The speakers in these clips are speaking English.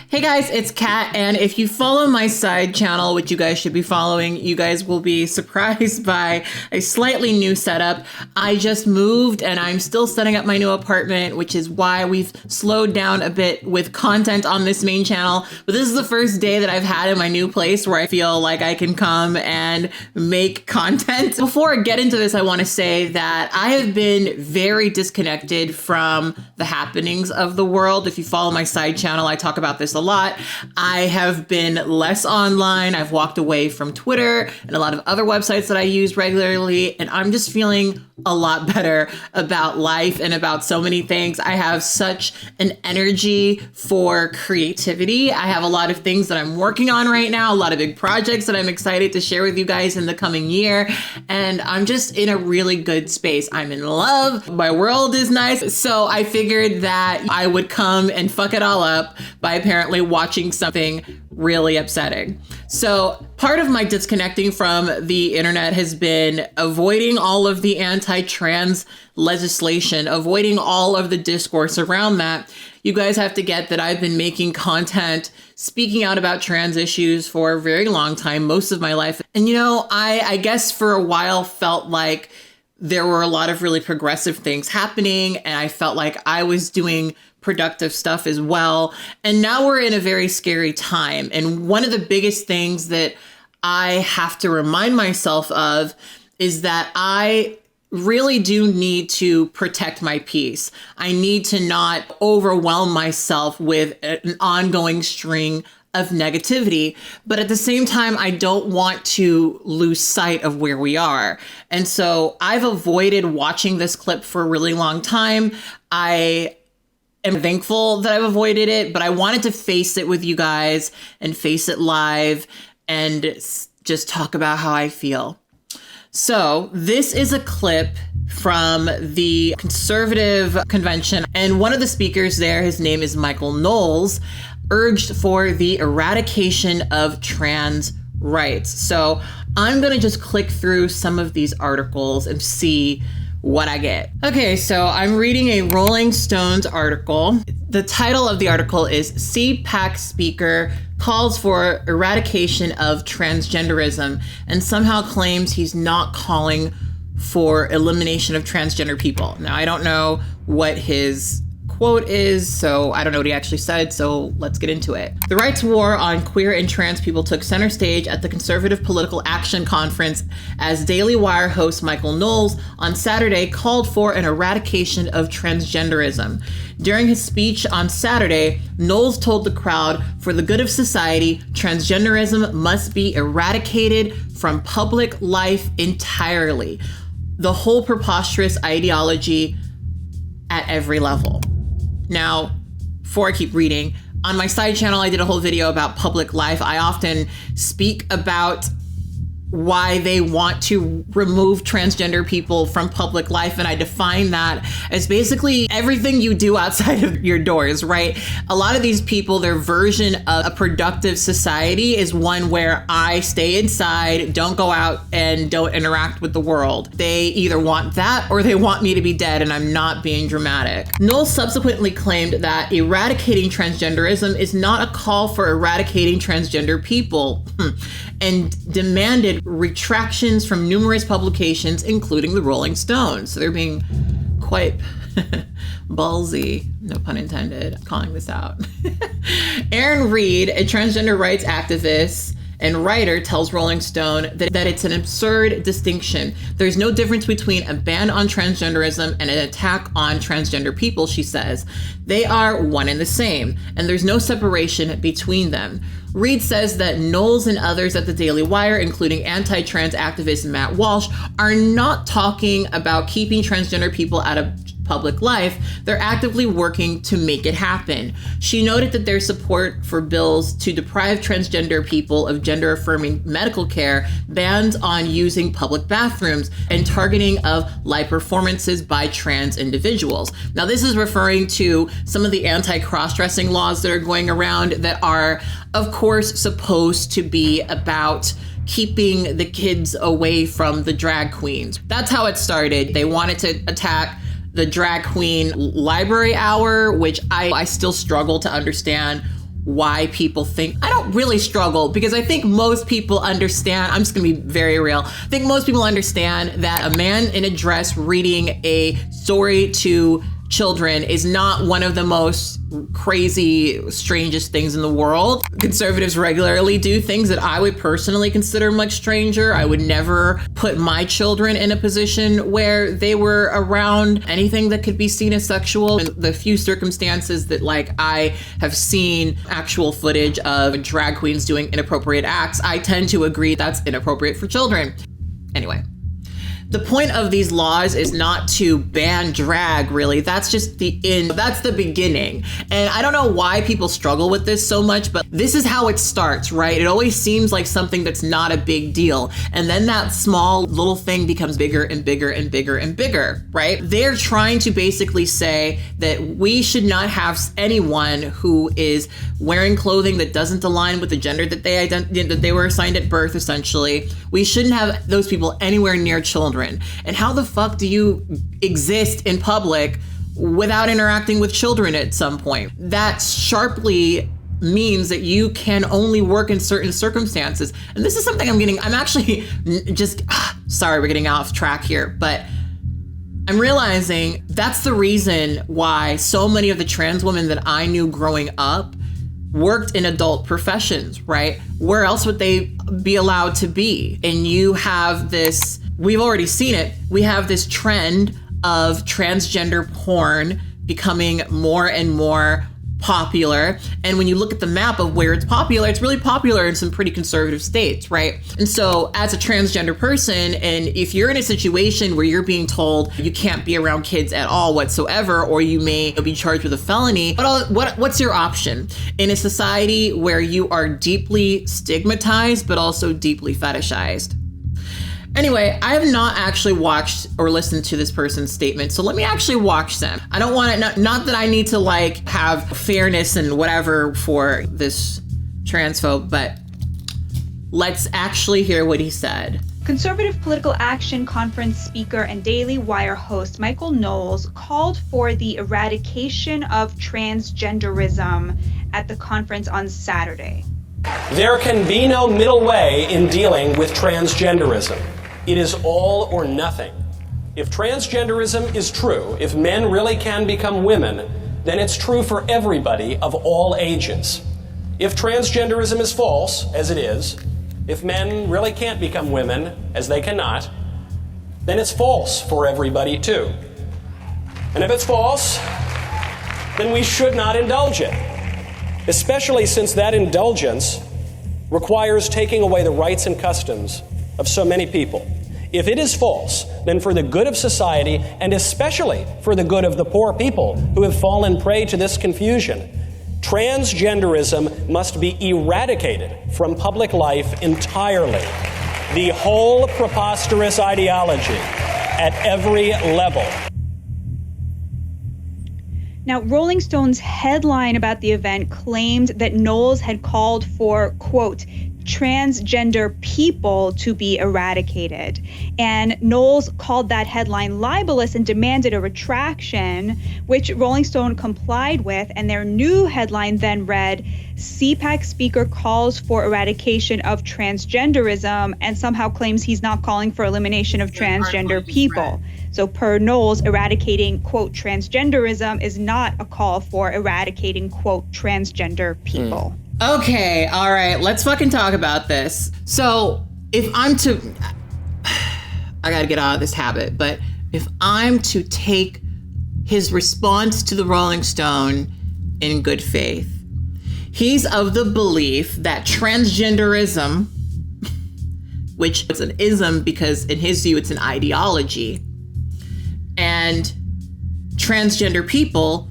Hey guys, it's Kat, and if you follow my side channel, which you guys should be following, you guys will be surprised by a slightly new setup. I just moved and I'm still setting up my new apartment, which is why we've slowed down a bit with content on this main channel. But this is the first day that I've had in my new place where I feel like I can come and make content. Before I get into this, I want to say that I have been very disconnected from the happenings of the world. If you follow my side channel, I talk about this a lot. I have been less online. I've walked away from Twitter and a lot of other websites that I use regularly, and I'm just feeling a lot better about life and about so many things. I have such an energy for creativity. I have a lot of things that I'm working on right now, a lot of big projects that I'm excited to share with you guys in the coming year, and I'm just in a really good space. I'm in love. My world is nice. So I figured that I would come and fuck it all up by apparently watching something really upsetting. So part of my disconnecting from the internet has been avoiding all of the anti-trans legislation, avoiding all of the discourse around that. You guys have to get that I've been making content speaking out about trans issues for a very long time, most of my life. And I guess for a while felt like there were a lot of really progressive things happening, and I felt like I was doing productive stuff as well. And now we're in a very scary time. And one of the biggest things that I have to remind myself of is that I really do need to protect my peace. I need to not overwhelm myself with an ongoing string of negativity, but at the same time, I don't want to lose sight of where we are. And so I've avoided watching this clip for a really long time. I am thankful that I've avoided it, but I wanted to face it with you guys and face it live and just talk about how I feel. So this is a clip from the conservative convention, and one of the speakers there, his name is Michale Knowles, urged for the eradication of trans rights. So I'm going to just click through some of these articles and see what I get. Okay, so I'm reading a Rolling Stones article. The title of the article is CPAC Speaker Calls for Eradication of Transgenderism and somehow claims he's not calling for elimination of transgender people. Now, I don't know what his quote is, so I don't know what he actually said, so let's get into it. The rights war on queer and trans people took center stage at the Conservative Political Action Conference as Daily Wire host Michale Knowles on Saturday called for an eradication of transgenderism. During his speech on Saturday, Knowles told the crowd, for the good of society, transgenderism must be eradicated from public life entirely. The whole preposterous ideology at every level. Now, before I keep reading, on my side channel, I did a whole video about public life. I often speak about why they want to remove transgender people from public life. And I define that as basically everything you do outside of your doors, right? A lot of these people, their version of a productive society is one where I stay inside, don't go out, and don't interact with the world. They either want that or they want me to be dead, and I'm not being dramatic. Knowles subsequently claimed that eradicating transgenderism is not a call for eradicating transgender people, and demanded retractions from numerous publications, including the Rolling Stones. So they're being quite ballsy, no pun intended, calling this out. Aaron Reed, a transgender rights activist and writer, tells Rolling Stone that it's an absurd distinction. There's no difference between a ban on transgenderism and an attack on transgender people, she says. They are one and the same, and there's no separation between them. Reed says that Knowles and others at the Daily Wire, including anti-trans activist Matt Walsh, are not talking about keeping transgender people out of public life. They're actively working to make it happen. She noted that their support for bills to deprive transgender people of gender-affirming medical care, bans on using public bathrooms, and targeting of live performances by trans individuals. Now, this is referring to some of the anti-cross-dressing laws that are going around that are, of course, supposed to be about keeping the kids away from the drag queens. That's how it started. They wanted to attack the drag queen library hour, which I still struggle to understand why people think, I don't really struggle, because I think most people understand, I'm just gonna be very real. I think most people understand that a man in a dress reading a story to children is not one of the most crazy, strangest things in the world. Conservatives regularly do things that I would personally consider much stranger. I would never put my children in a position where they were around anything that could be seen as sexual. In the few circumstances that like I have seen actual footage of drag queens doing inappropriate acts, I tend to agree that's inappropriate for children. Anyway. The point of these laws is not to ban drag, really. That's just the end. That's the beginning. And I don't know why people struggle with this so much, but this is how it starts, right? It always seems like something that's not a big deal. And then that small little thing becomes bigger and bigger and bigger and bigger, right? They're trying to basically say that we should not have anyone who is wearing clothing that doesn't align with the gender that they were assigned at birth, essentially. We shouldn't have those people anywhere near children. And how the fuck do you exist in public without interacting with children at some point? That sharply means that you can only work in certain circumstances. And this is something I'm actually just, sorry, we're getting off track here, but I'm realizing that's the reason why so many of the trans women that I knew growing up worked in adult professions, right? Where else would they be allowed to be? And you have this, we've already seen it, we have this trend of transgender porn becoming more and more popular. And when you look at the map of where it's really popular in some pretty conservative states, right? And so as a transgender person, and if you're in a situation where you're being told you can't be around kids at all whatsoever, or you may be charged with a felony, what's your option? In a society where you are deeply stigmatized, but also deeply fetishized. Anyway, I have not actually watched or listened to this person's statement, so let me actually watch them. I don't want it, not that I need to like have fairness and whatever for this transphobe, but let's actually hear what he said. Conservative Political Action Conference speaker and Daily Wire host Michale Knowles called for the eradication of transgenderism at the conference on Saturday. There can be no middle way in dealing with transgenderism. It is all or nothing. If transgenderism is true, if men really can become women, then it's true for everybody of all ages. If transgenderism is false, as it is, if men really can't become women, as they cannot, then it's false for everybody too. And if it's false, then we should not indulge it, especially since that indulgence requires taking away the rights and customs of so many people. If it is false, then for the good of society, and especially for the good of the poor people who have fallen prey to this confusion, transgenderism must be eradicated from public life entirely. The whole preposterous ideology at every level. Now, Rolling Stone's headline about the event claimed that Knowles had called for, quote, transgender people to be eradicated. And Knowles called that headline libelous and demanded a retraction, which Rolling Stone complied with. And their new headline then read, CPAC speaker calls for eradication of transgenderism, and somehow claims he's not calling for elimination of transgender people. So per Knowles, eradicating, quote, transgenderism is not a call for eradicating, quote, transgender people. Okay, all right, let's fucking talk about this. So if I'm to, I gotta get out of this habit, but if I'm to take his response to the Rolling Stone in good faith, he's of the belief that transgenderism, which is an ism because in his view it's an ideology, and transgender people,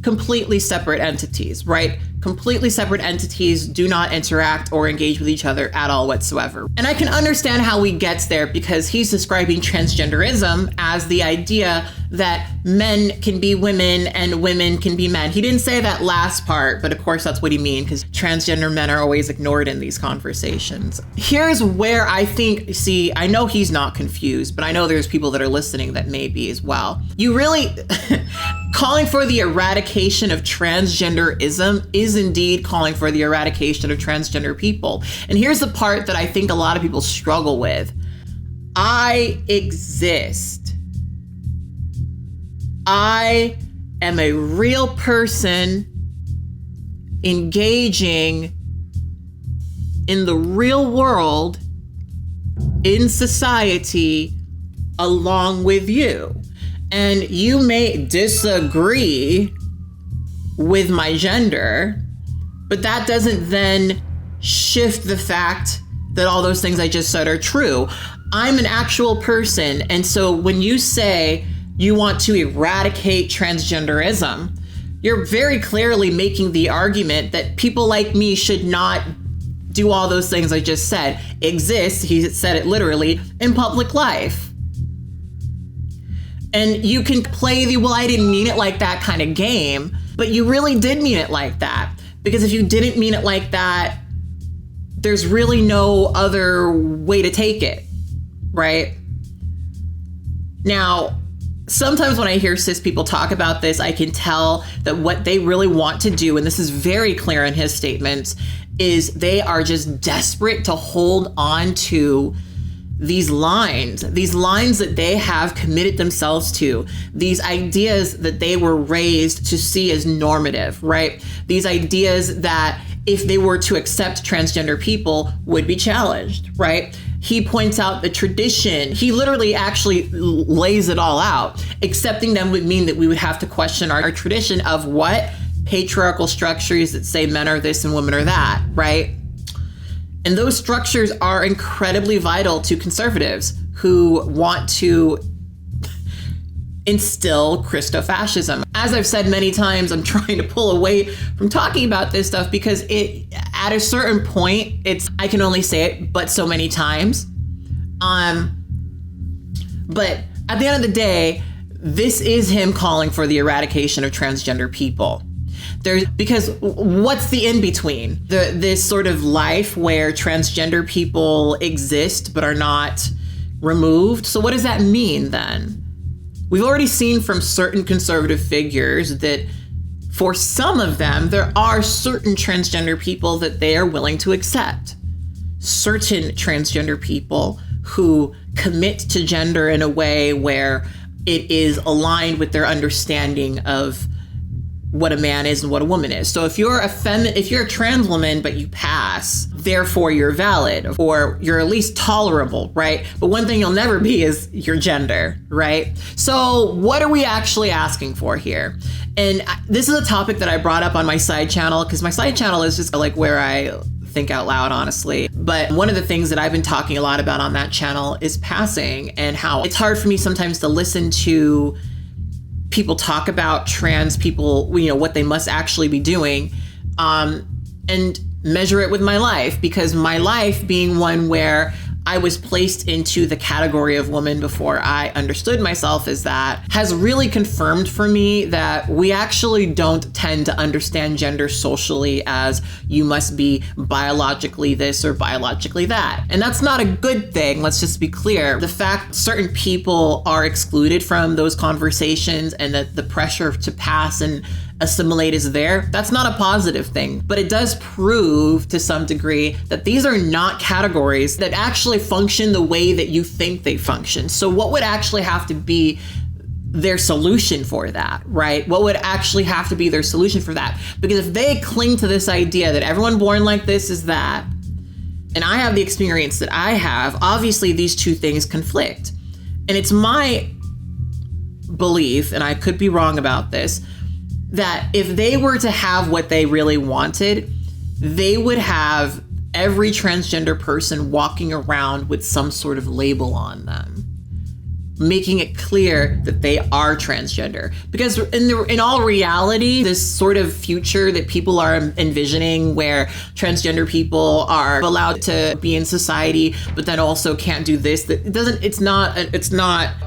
completely separate entities, right? Completely separate entities do not interact or engage with each other at all whatsoever. And I can understand how he gets there because he's describing transgenderism as the idea that men can be women and women can be men. He didn't say that last part, but of course that's what he means because transgender men are always ignored in these conversations. Here's where I think, see, I know he's not confused, but I know there's people that are listening that may be as well. You really, calling for the eradication of transgenderism is is indeed calling for the eradication of transgender people. And here's the part that I think a lot of people struggle with. I exist. I am a real person engaging in the real world, in society, along with you. And you may disagree with my gender, but that doesn't then shift the fact that all those things I just said are true. I'm an actual person. And so when you say you want to eradicate transgenderism, you're very clearly making the argument that people like me should not do all those things I just said. Exist, he said it literally, in public life. And you can play the, well, I didn't mean it like that kind of game, but you really did mean it like that. Because if you didn't mean it like that, there's really no other way to take it, right? Now, sometimes when I hear cis people talk about this, I can tell that what they really want to do, and this is very clear in his statements, is they are just desperate to hold on to these lines that they have committed themselves to, these ideas that they were raised to see as normative, right? These ideas that if they were to accept transgender people would be challenged, right? He points out the tradition. He literally actually lays it all out. Accepting them would mean that we would have to question our tradition of what? Patriarchal structures that say men are this and women are that, right? And those structures are incredibly vital to conservatives who want to instill Christo-fascism. As I've said many times, I'm trying to pull away from talking about this stuff because at a certain point, I can only say it but so many times. But at the end of the day, this is him calling for the eradication of transgender people. Because what's the in-between? This sort of life where transgender people exist but are not removed. So what does that mean then? We've already seen from certain conservative figures that for some of them, there are certain transgender people that they are willing to accept. Certain transgender people who commit to gender in a way where it is aligned with their understanding of what a man is and what a woman is. So if you're a trans woman, but you pass, therefore you're valid, or you're at least tolerable, right? But one thing you'll never be is your gender, right? So what are we actually asking for here? And this is a topic that I brought up on my side channel, because my side channel is just like where I think out loud, honestly. But one of the things that I've been talking a lot about on that channel is passing, and how it's hard for me sometimes to listen to people talk about trans people, what they must actually be doing, and measure it with my life, because my life being one where I was placed into the category of woman before I understood myself as that, has really confirmed for me that we actually don't tend to understand gender socially as you must be biologically this or biologically that. And that's not a good thing, let's just be clear. The fact certain people are excluded from those conversations and that the pressure to pass and assimilate is there, that's not a positive thing. But it does prove to some degree that these are not categories that actually function the way that you think they function. So what would actually have to be their solution for that, right? What would actually have to be their solution for that? Because if they cling to this idea that everyone born like this is that, and I have the experience that I have, obviously these two things conflict. And it's my belief, and I could be wrong about this, that if they were to have what they really wanted, they would have every transgender person walking around with some sort of label on them, making it clear that they are transgender. Because in all reality, this sort of future that people are envisioning where transgender people are allowed to be in society, but then also can't do this, it's not,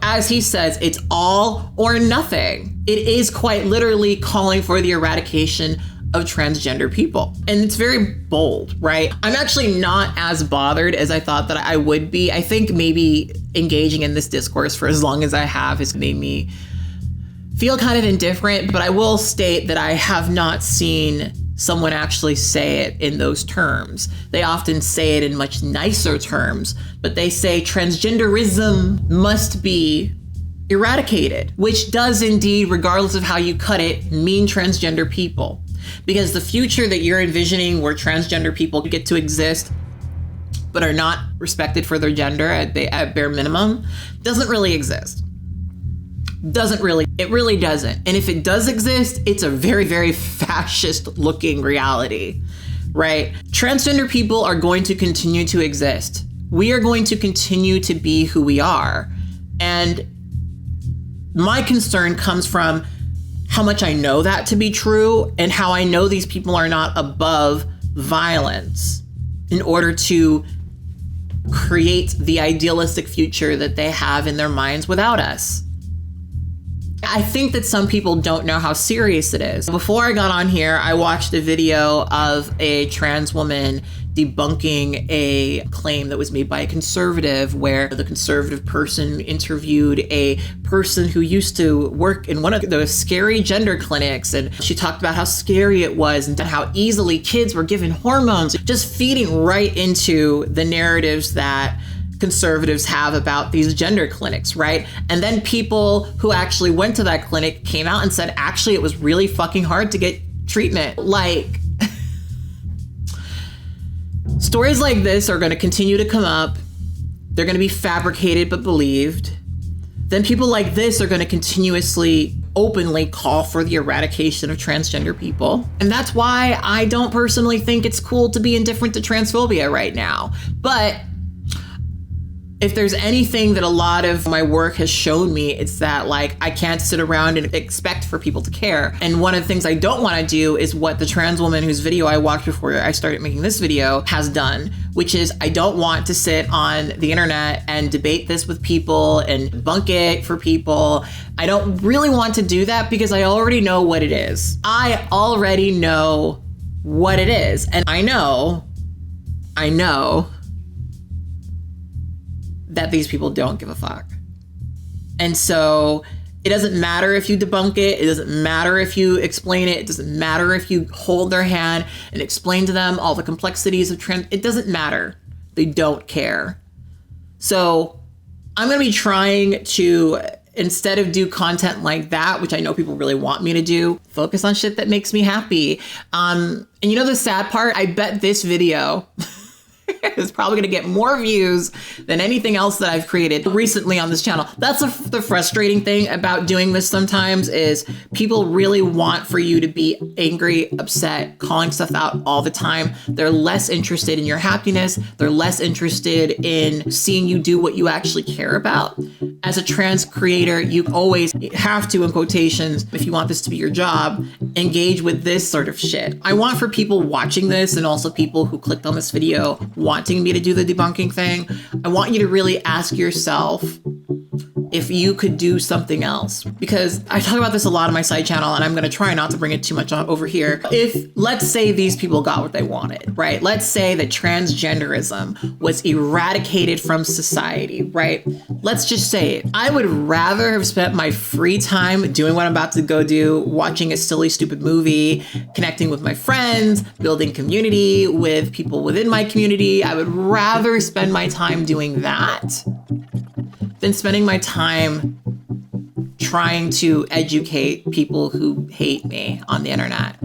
as he says, it's all or nothing. It is quite literally calling for the eradication of transgender people. And it's very bold, right? I'm actually not as bothered as I thought that I would be. I think maybe engaging in this discourse for as long as I have has made me feel kind of indifferent, but I will state that I have not seen someone actually say it in those terms. They often say it in much nicer terms, but they say transgenderism must be eradicated, which does indeed, regardless of how you cut it, mean transgender people. Because the future that you're envisioning where transgender people get to exist but are not respected for their gender at bare minimum doesn't really exist. It really doesn't. And if it does exist, it's a very, very fascist looking reality, right? Transgender people are going to continue to exist. We are going to continue to be who we are. And my concern comes from how much I know that to be true and how I know these people are not above violence in order to create the idealistic future that they have in their minds without us. I think that some people don't know how serious it is. Before I got on here, I watched a video of a trans woman debunking a claim that was made by a conservative, where the conservative person interviewed a person who used to work in one of those scary gender clinics. And she talked about how scary it was and how easily kids were given hormones, just feeding right into the narratives that conservatives have about these gender clinics, right? And then people who actually went to that clinic came out and said, actually, it was really fucking hard to get treatment. Like, stories like this are going to continue to come up. They're going to be fabricated but believed. Then people like this are going to continuously, openly call for the eradication of transgender people. And that's why I don't personally think it's cool to be indifferent to transphobia right now. But if there's anything that a lot of my work has shown me, it's that, like, I can't sit around and expect for people to care. And one of the things I don't want to do is what the trans woman whose video I watched before I started making this video has done, which is I don't want to sit on the internet and debate this with people and debunk it for people. I don't really want to do that because I already know what it is. I already know what it is. And I know that these people don't give a fuck. And so it doesn't matter if you debunk it. It doesn't matter if you explain it. It doesn't matter if you hold their hand and explain to them all the complexities of trans. It doesn't matter. They don't care. So I'm going to be trying to, instead of do content like that, which I know people really want me to do, focus on shit that makes me happy. And you know the sad part? I bet this video is probably going to get more views than anything else that I've created recently on this channel. That's the frustrating thing about doing this sometimes, is people really want for you to be angry, upset, calling stuff out all the time. They're less interested in your happiness. They're less interested in seeing you do what you actually care about. As a trans creator, you always have to, in quotations, if you want this to be your job, engage with this sort of shit. I want for people watching this, and also people who clicked on this video wanting me to do the debunking thing, I want you to really ask yourself if you could do something else. Because I talk about this a lot on my side channel, and I'm going to try not to bring it too much over here. If, let's say, these people got what they wanted, right? Let's say that transgenderism was eradicated from society, right? Let's just say it. I would rather have spent my free time doing what I'm about to go do, watching a silly, stupid movie, connecting with my friends, building community with people within my community. I would rather spend my time doing that than spending my time trying to educate people who hate me on the internet.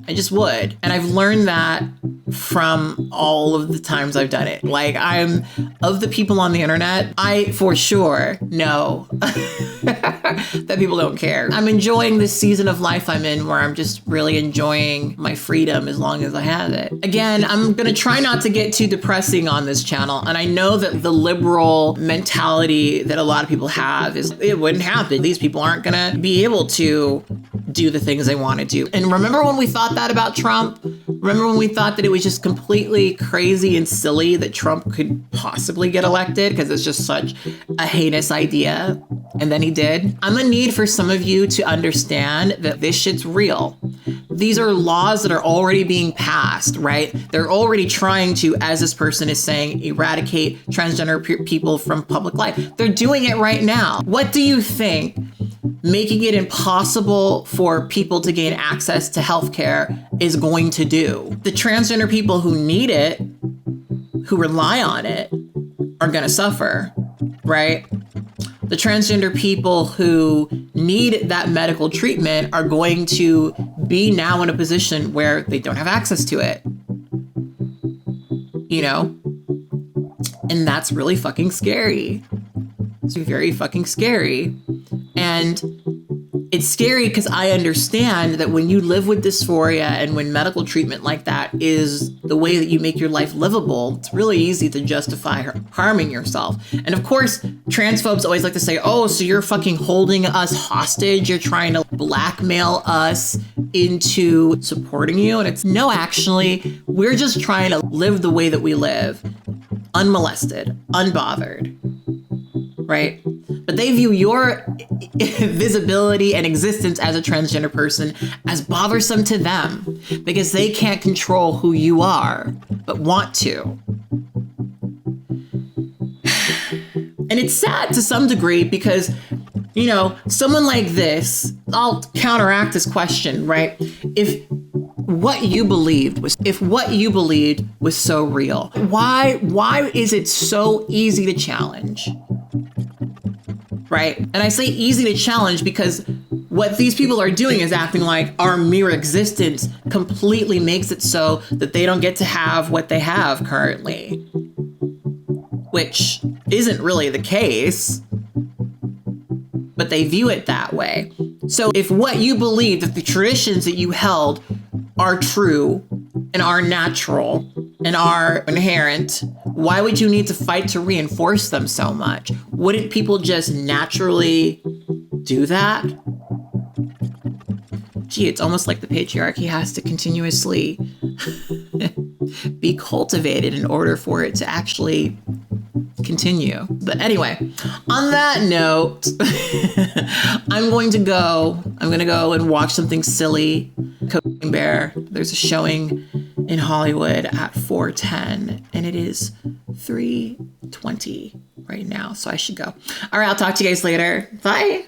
I just would. And I've learned that from all of the times I've done it. Like, I'm, of the people on the internet, I for sure know that people don't care. I'm enjoying this season of life I'm in where I'm just really enjoying my freedom as long as I have it. Again, I'm going to try not to get too depressing on this channel. And I know that the liberal mentality that a lot of people have is it wouldn't happen. These people aren't going to be able to do the things they want to do. And remember when we thought that about Trump? Remember when we thought that it was just completely crazy and silly that Trump could possibly get elected because it's just such a heinous idea? And then he did. I'm gonna need for some of you to understand that this shit's real. These are laws that are already being passed, right? They're already trying to, as this person is saying, eradicate transgender people from public life. They're doing it right now. What do you think making it impossible for people to gain access to healthcare is going to do. The transgender people who need it, who rely on it, are going to suffer, right? The transgender people who need that medical treatment are going to be now in a position where they don't have access to it. You know? And that's really fucking scary. It's very fucking scary. And it's scary because I understand that when you live with dysphoria and when medical treatment like that is the way that you make your life livable, it's really easy to justify harming yourself. And of course, transphobes always like to say, oh, so you're fucking holding us hostage. You're trying to blackmail us into supporting you. And it's no, actually, we're just trying to live the way that we live, unmolested, unbothered. Right? But they view your visibility and existence as a transgender person as bothersome to them because they can't control who you are, but want to. And it's sad to some degree because, you know, someone like this, I'll counteract this question, right? If what you believed was so real, why is it so easy to challenge? Right? And I say easy to challenge because what these people are doing is acting like our mere existence completely makes it so that they don't get to have what they have currently, which isn't really the case, but they view it that way. So if what you believe, if the traditions that you held are true and are natural and are inherent, why would you need to fight to reinforce them so much? Wouldn't people just naturally do that? Gee, it's almost like the patriarchy has to continuously be cultivated in order for it to actually continue. But anyway, on that note, I'm going to go and watch something silly. Cocaine Bear. There's a showing in Hollywood at 4:10 and it is 3:20 right now. So I should go. All right. I'll talk to you guys later. Bye.